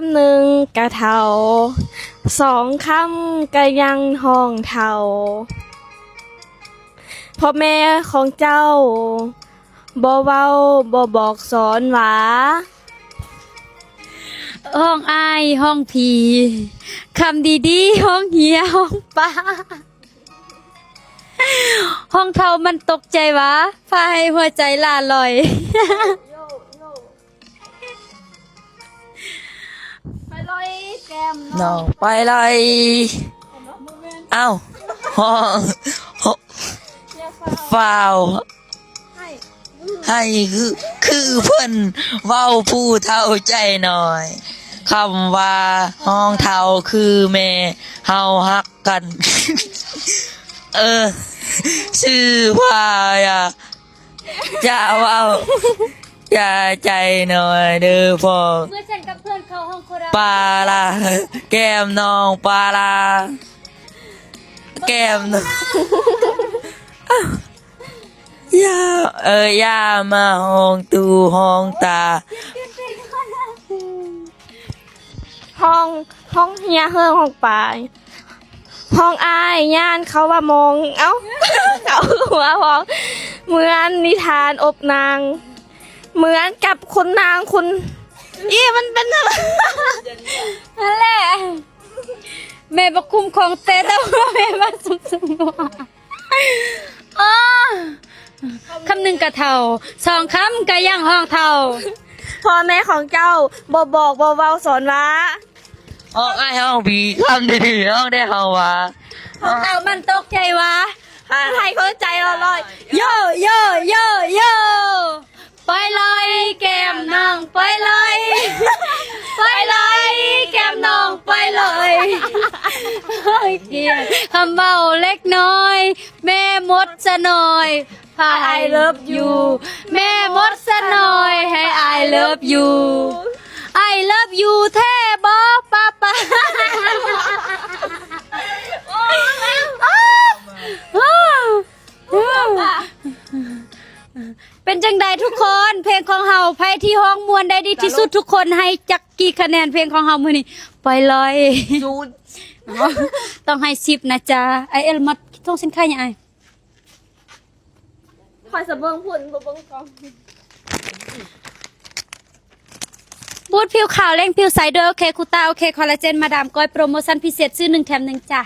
ำหนึ่งกะเทาสองคำกะยังห้องเทาพ่อแม่ของเจ้าบ่เว้าบ่บอกสอนหวาห้องอายห้องผีคำดีๆห้องเหียห้องป้าห้องเทามันตกใจวะพาให้หัวใจล่าลอยไปลอยแก้ม น้องไปเลยเอ้าห้องฝ้าวให้คือเพิ่นเว้าผู้เท่าใจหน่อยคำว่าห้องเท่าคือแม่เฮาฮักกัน ชื่อว่าอย่าเว้าอย่าใจหน่อยเด้อพ่อ เมื่อฉันกับเพื่อนเข้าห้องครัว ปลาลาแก้มน้องปลาลาแก้มน้องย่ามาห้องตูห้องตาห้องเฮียเฮืองห้องปลายห้องอายย่านเขาว่ามองเอ้า เอาหัวห้องเหมือนนิทานอบนางเหมือนกับคุณนางคุณมันเป็นอะไร นั่นแหละแม่บอกคุมของเต้แต่ว่าแม่มาสุกๆว่าอ๋อคำหนึ่งกะเทาสองคำกะยังห้องเทา พ่อแม่ของเจ้าบ่บอกบ่เว้าสอนว่า ห้องไอ้ห้องผีคำดีๆห้องได้เฮาว่า ห้องเทามันตกใจวะ ให้เข้าใจเราเลย โยโยโยโยไปเลยแก้มน้องไปเลยไปเลยแก้มน้องไปเลยเฮ้ยเกียร์คำเบาเล็กน้อยแม่มดซะหน่อยพาไอเลิฟยูแม่มดซะหน่อยให้ไอเลิฟยูไอเลิฟยูแท้บอป้าป้าเป็นจังใดทุกคนเพลงของเฮาไพ่ที่ห้องมวนได้ดีที่สุดทุกคนให้จักกี่คะแนนเพลงของเฮามื้อนี้ไปเลย จูน ต้องให้10นะจ๊ะไอเอลมัดต้องสินค้าหยังไง คอยสะเบิงพุ่นบ่เบิงกอง บูทผิวขาวเร่งผิวใสด้วยโอเคคูต้าโอเคคอลลาเจนมาดามก้อยโปรโมชั่นพิเศษซื้อ1แถม1จ้ะ